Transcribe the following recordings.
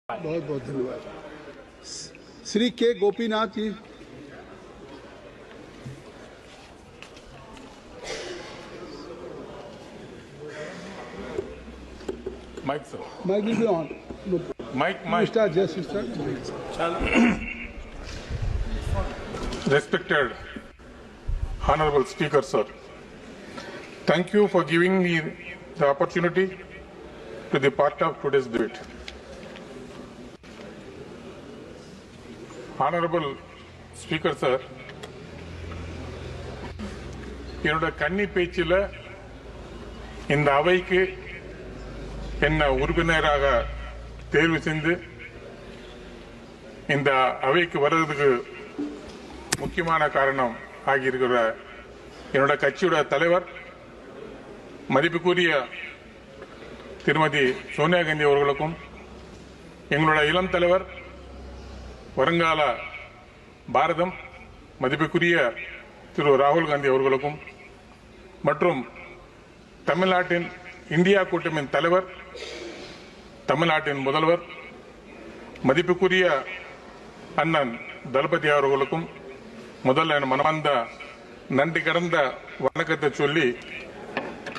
बहुत बहुत धन्यवाद। श्री के Gopinath ji. Mike, sir. Mic will be on. No. Mike. Start, just start. Respected Honorable Speaker, sir. Thank you for giving me the opportunity to be part of today's debate. Honorable Speaker, sir. என்னோட கன்னி பேச்சில் இந்த அவைக்கு என்ன உறுப்பினராக தேர்வு செய்து இந்த அவைக்கு வர்றதுக்கு முக்கியமான காரணம் ஆகியிருக்கிற என்னோட கட்சியோட தலைவர் மதிப்புக்குரிய திருமதி சோனியா காந்தி அவர்களுக்கும் எங்களோட இளம் தலைவர் வருங்கால பாரதம் மதிப்புக்குரிய திரு ராகுல் காந்தி அவர்களுக்கும் மற்றும் தமிழ்நாட்டின் இந்தியா கூட்டமைப்பின் தலைவர் தமிழ்நாட்டின் முதல்வர் மதிப்புக்குரிய அண்ணன் தளபதி அவர்களுக்கும் முதல்ல என் மனமார்ந்த நன்றி கடந்த வணக்கத்தை சொல்லி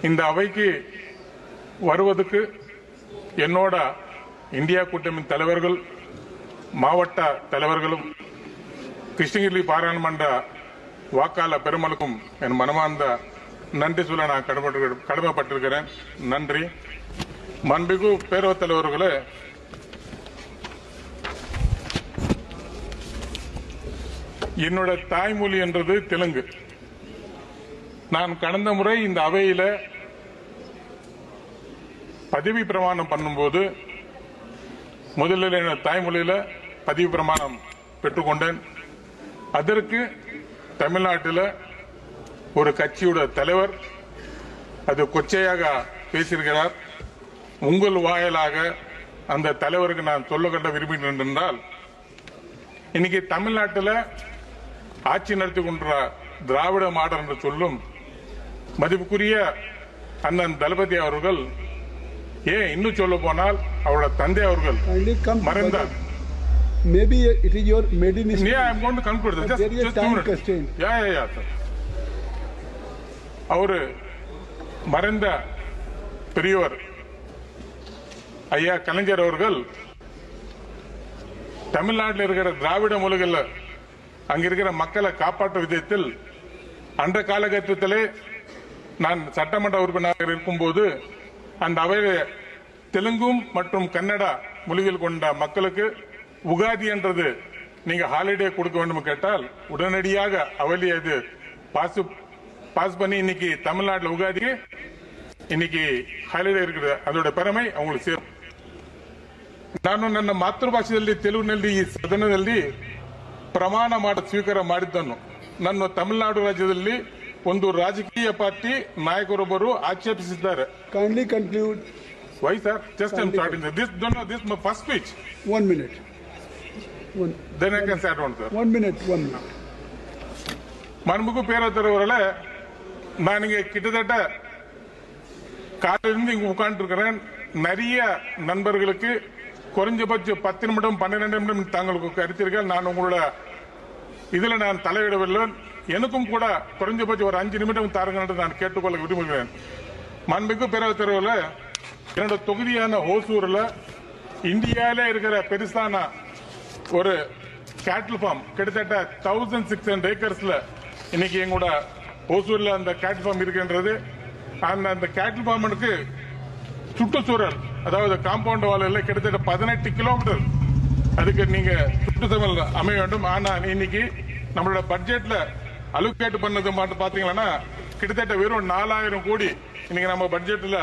இந்த அவைக்கு வருவதற்கு என்னோட இந்தியா கூட்டமைப்பின் தலைவர்கள் மாவட்ட தலைவர்களும் கிருஷ்ணகிரி பாராளுமன்ற வாக்காளர் பெருமளுக்கும் என் மனமார்ந்த நன்றி சொல்ல நான் கடமைப்பட்டிருக்கிறேன். நன்றி. மாண்புமிகு பேரவைத் தலைவர்களே, என்னோட தாய்மொழி என்றது தெலுங்கு. நான் கடந்த முறை இந்த அவையில பதவி பிரமாணம் பண்ணும்போது முதலில் என்னோட தாய்மொழியில பதவி பிரமாணம் பெற்றுக்கொண்டேன். அதற்கு தமிழ்நாட்டில் ஒரு கட்சியோட தலைவர் அது கொச்சையாக பேசியிருக்கிறார். உங்கள் வாயிலாக அந்த தலைவருக்கு நான் சொல்ல கட்ட விரும்புகிறேன் என்றால், இன்னைக்கு தமிழ்நாட்டில் ஆட்சி நடத்தி கொண்ட திராவிட மாடல் என்று சொல்லும் மதிப்புக்குரிய அண்ணன் தளபதி அவர்கள், ஏன் இன்னும் சொல்ல போனால் அவரோட தந்தை அவர்கள் மறைந்தார். Maybe it is your maiden name. Yeah, I am going to conclude. Just 2 minutes. Yeah, sir. அவரு மறைந்த பெரியவர் ஐயா கலைஞர் அவர்கள் தமிழ்நாட்டில் இருக்கிற திராவிட மொழிகள் அங்க இருக்கிற மக்களை காப்பாற்றும் விதத்தில் அன்ற காலகட்டத்திலே நான் சட்டமன்ற உறுப்பினராக இருக்கும்போது அந்த அவையில தெலுங்கும் மற்றும் கன்னடா மொழிகள் கொண்ட மக்களுக்கு உகாதி என்றது நீங்க ஹாலிடே கொடுக்க வேண்டும் கேட்டால் உடனடியாக அவையிலே அது பாஸ் பண்ணி இன்னைக்கு தமிழ்நாட்டில் உகாதிக்கு இன்னைக்கு ஹாலிடே இருக்குது. அதோட பெருமை அவங்களுக்கு சேரும். ನಾನು ನನ್ನ ಮಾತೃಭಾಷೆಯಲ್ಲಿ ತೆಲುಗಿನಲ್ಲಿ ಈ ಸದನದಲ್ಲಿ ಪ್ರಮಾಣ ಸ್ವೀಕಾರ ಮಾಡಿದ್ದನ್ನು ನನ್ನ ತಮಿಳುನಾಡು ರಾಜ್ಯದಲ್ಲಿ ಒಂದು ರಾಜಕೀಯ party ನಾಯಕರೊಬ್ಬರು ಆಕ್ಷೇಪಿಸಿದ್ದಾರೆ. Kindly conclude. Why, sir? Just I'm starting. This is my first speech. 1 minute. Then I can start on, sir. 1 minute. மண்புக்கு பேரத்தரவர்களே, நான் இங்க கிட்டத்தட்ட காலையிலிருந்து இங்க உட்கார்ந்து இருக்கிறேன். நிறைய நண்பர்களுக்கு குறைஞ்சபட்சம் 10 நிமிடம் 12 நிமிடம் தாங்களுக்கு கருத்தீர்கள். நான் உங்களோட இதுல நான் தலையிடவில்லை. எனக்கும் கூட குறைஞ்சபட்சம் ஒரு 5 நிமிடம் தாருங்கள் என்று நான் கேட்டுக்கொள்ள விரும்புகிறேன். மண்புக்கு பேரத்தரவுல என்னோட தொகுதியான ஹோசூர்ல இந்தியாவிலே இருக்கிற பெருசான ஒரு கேட்டில் ஃபார்ம் கிட்டத்தட்ட 1600 ஏக்கர்ஸ்ல இன்னைக்கு எங்களோட ஓசூர்ல அந்த கேட்டில் ஃபார்ம் இருக்கின்றது. அந்த கேட்டில் ஃபார்முக்கு சுற்றுச்சூழல், அதாவது காம்பவுண்ட் வால் கிட்டத்தட்ட 18 கிலோமீட்டர் அதுக்கு நீங்க சுற்றுச்சூழல் அமைய வேண்டும். ஆனா இன்னைக்கு நம்மளோட பட்ஜெட்ல அலோகேட் பண்ணது மட்டும் பாத்தீங்கன்னா கிட்டத்தட்ட வெறும் 4000 கோடி இன்னைக்கு நம்ம பட்ஜெட்ல